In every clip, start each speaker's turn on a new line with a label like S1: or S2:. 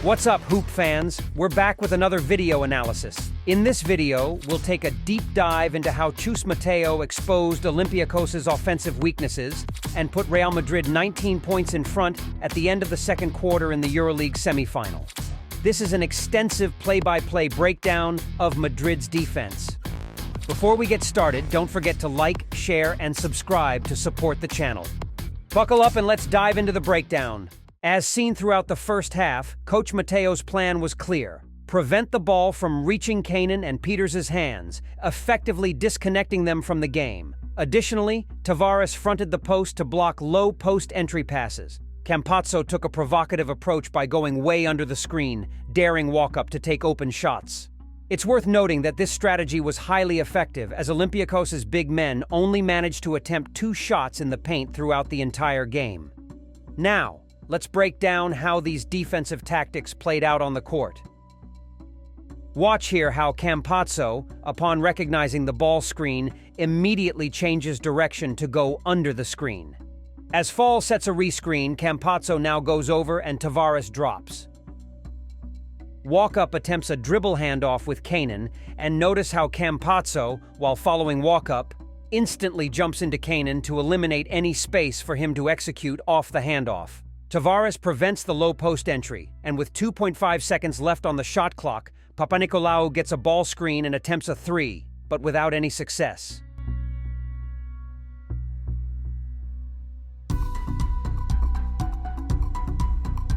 S1: What's up, Hoop fans? We're back with another video analysis. In this video, we'll take a deep dive into how Mateo exposed Olympiacos' offensive weaknesses and put Real Madrid 19 points in front at the end of the second quarter in the EuroLeague semifinal. This is an extensive play-by-play breakdown of Madrid's defense. Before we get started, don't forget to like, share, and subscribe to support the channel. Buckle up and let's dive into the breakdown. As seen throughout the first half, Coach Mateo's plan was clear. Prevent the ball from reaching Canaan and Peters' hands, effectively disconnecting them from the game. Additionally, Tavares fronted the post to block low post entry passes. Campazzo took a provocative approach by going way under the screen, daring Walkup to take open shots. It's worth noting that this strategy was highly effective, as Olympiacos' big men only managed to attempt 2 shots in the paint throughout the entire game. Now, let's break down how these defensive tactics played out on the court. Watch here how Campazzo, upon recognizing the ball screen, immediately changes direction to go under the screen. As Fall sets a rescreen, Campazzo now goes over and Tavares drops. Walkup attempts a dribble handoff with Canaan, and notice how Campazzo, while following Walkup, instantly jumps into Canaan to eliminate any space for him to execute off the handoff. Tavares prevents the low post entry, and with 2.5 seconds left on the shot clock, Papanicolaou gets a ball screen and attempts a 3, but without any success.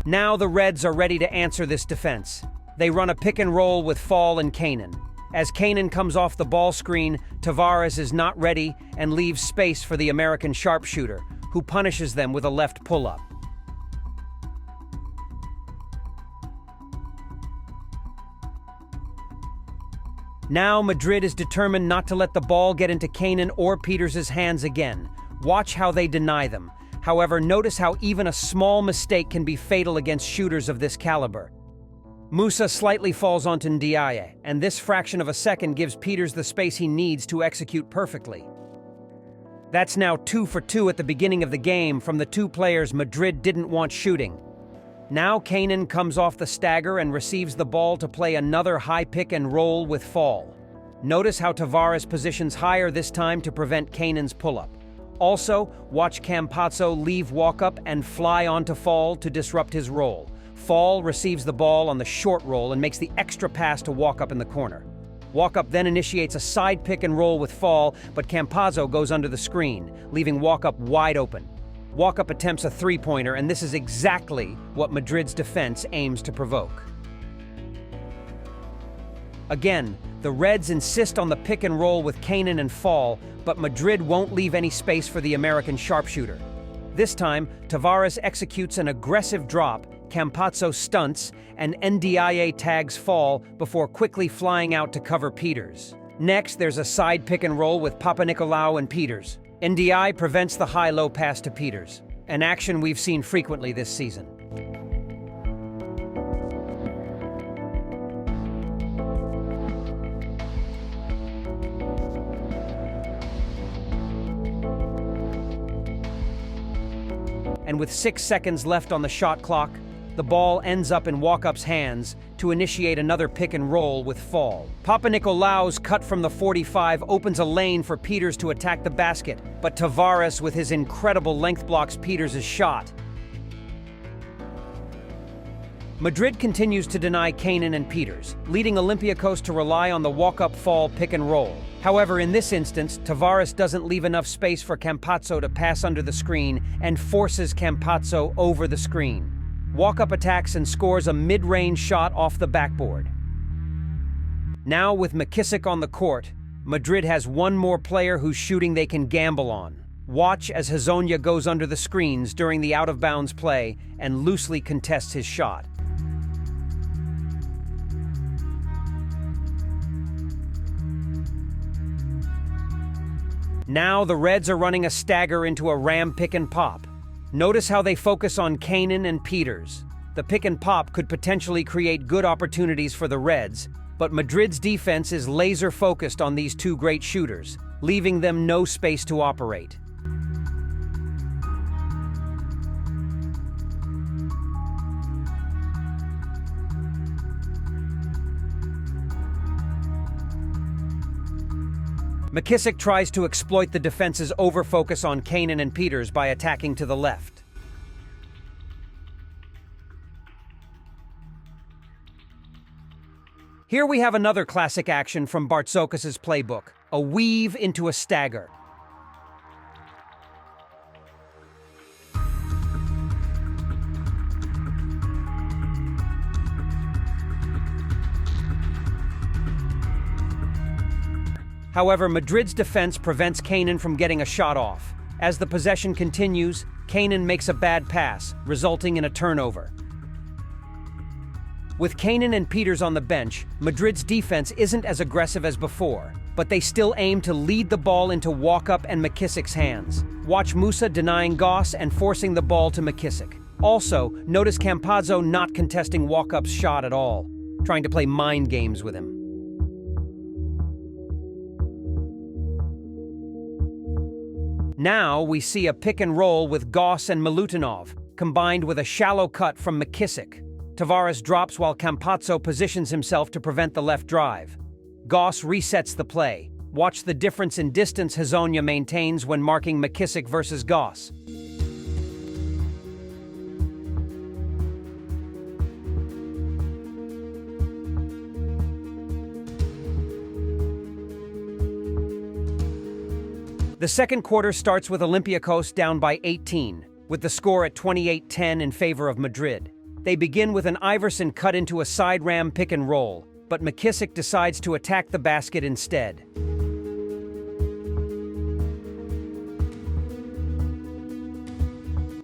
S1: Now the Reds are ready to answer this defense. They run a pick and roll with Fall and Canaan. As Canaan comes off the ball screen, Tavares is not ready and leaves space for the American sharpshooter, who punishes them with a left pull-up. Now Madrid is determined not to let the ball get into Canaan or Peters' hands again. Watch how they deny them. However, notice how even a small mistake can be fatal against shooters of this caliber. Musa slightly falls onto Ndiaye, and this fraction of a second gives Peters the space he needs to execute perfectly. That's now 2 for 2 at the beginning of the game from the 2 players Madrid didn't want shooting. Now Canaan comes off the stagger and receives the ball to play another high pick and roll with Fall. Notice how Tavares positions higher this time to prevent Canaan's pull-up. Also, watch Campazzo leave Walkup and fly onto Fall to disrupt his roll. Fall receives the ball on the short roll and makes the extra pass to Walkup in the corner. Walkup then initiates a side pick and roll with Fall, but Campazzo goes under the screen, leaving Walkup wide open. Walkup attempts a 3-pointer, and this is exactly what Madrid's defense aims to provoke. Again, the Reds insist on the pick and roll with Canaan and Fall, but Madrid won't leave any space for the American sharpshooter. This time, Tavares executes an aggressive drop, Campazzo stunts, and Ndiaye tags Fall before quickly flying out to cover Peters. Next, there's a side pick and roll with Papanicolaou and Peters. Ndiaye prevents the high-low pass to Peters, an action we've seen frequently this season. And with 6 seconds left on the shot clock, the ball ends up in Walkup's hands to initiate another pick and roll with Fall. Papanicolaou's cut from the 45 opens a lane for Peters to attack the basket, but Tavares with his incredible length blocks Peters' shot. Madrid continues to deny Canaan and Peters, leading Olympiacos to rely on the Walkup-Fall pick and roll. However, in this instance, Tavares doesn't leave enough space for Campazzo to pass under the screen and forces Campazzo over the screen. Walkup attacks and scores a mid-range shot off the backboard. Now, with McKissick on the court, Madrid has one more player whose shooting they can gamble on. Watch as Hezonja goes under the screens during the out-of-bounds play and loosely contests his shot. Now the Reds are running a stagger into a ram pick and pop. Notice how they focus on Canaan and Peters. The pick and pop could potentially create good opportunities for the Reds, but Madrid's defense is laser-focused on these 2 great shooters, leaving them no space to operate. McKissick tries to exploit the defense's overfocus on Canaan and Peters by attacking to the left. Here we have another classic action from Bartzokas's playbook, a weave into a stagger. However, Madrid's defense prevents Canaan from getting a shot off. As the possession continues, Canaan makes a bad pass, resulting in a turnover. With Canaan and Peters on the bench, Madrid's defense isn't as aggressive as before, but they still aim to lead the ball into Walkup and McKissick's hands. Watch Musa denying Goss and forcing the ball to McKissick. Also, notice Campazzo not contesting Walkup's shot at all, trying to play mind games with him. Now we see a pick and roll with Goss and Milutinov, combined with a shallow cut from McKissick. Tavares drops while Campazzo positions himself to prevent the left drive. Goss resets the play. Watch the difference in distance Hezonja maintains when marking McKissick versus Goss. The second quarter starts with Olympiacos down by 18, with the score at 28-10 in favor of Madrid. They begin with an Iverson cut into a side ram pick and roll, but McKissick decides to attack the basket instead.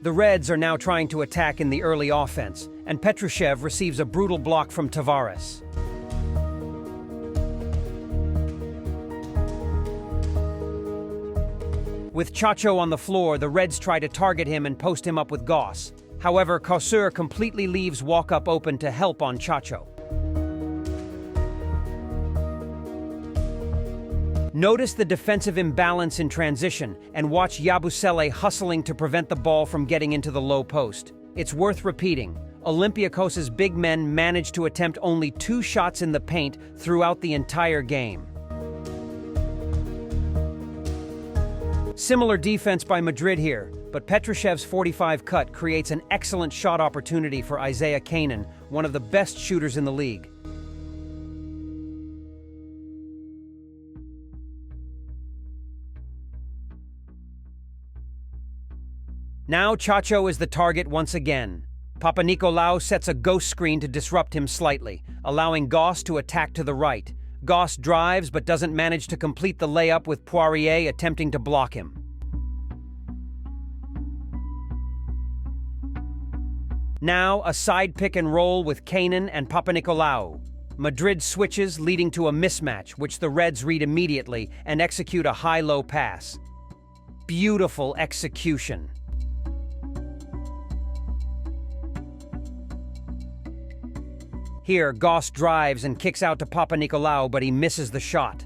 S1: The Reds are now trying to attack in the early offense, and Petrushev receives a brutal block from Tavares. With Chacho on the floor, the Reds try to target him and post him up with Goss. However, Kausseur completely leaves Walkup open to help on Chacho. Notice the defensive imbalance in transition and watch Yabusele hustling to prevent the ball from getting into the low post. It's worth repeating. Olympiacos' big men managed to attempt only 2 shots in the paint throughout the entire game. Similar defense by Madrid here, but Petrushev's 45 cut creates an excellent shot opportunity for Isaiah Canaan, one of the best shooters in the league. Now Chacho is the target once again. Papanikolaou sets a ghost screen to disrupt him slightly, allowing Goss to attack to the right. Goss drives but doesn't manage to complete the layup with Poirier attempting to block him. Now a side pick and roll with Canaan and Papanikolaou. Madrid switches, leading to a mismatch, which the Reds read immediately and execute a high-low pass. Beautiful execution. Here, Goss drives and kicks out to Papanikolaou, but he misses the shot.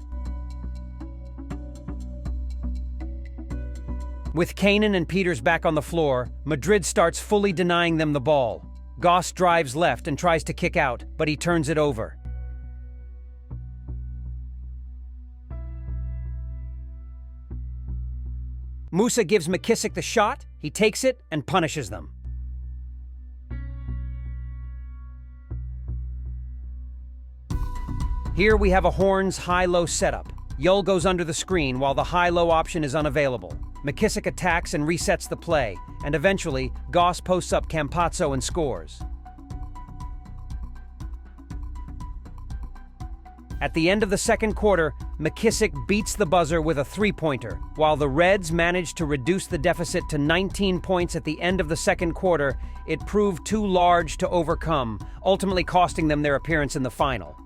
S1: With Canaan and Peters back on the floor, Madrid starts fully denying them the ball. Goss drives left and tries to kick out, but he turns it over. Musa gives McKissick the shot, he takes it and punishes them. Here we have a Horns high-low setup. Yul goes under the screen while the high-low option is unavailable. McKissick attacks and resets the play, and eventually, Goss posts up Campazzo and scores. At the end of the second quarter, McKissick beats the buzzer with a three-pointer, while the Reds managed to reduce the deficit to 19 points at the end of the second quarter. It proved too large to overcome, ultimately costing them their appearance in the final.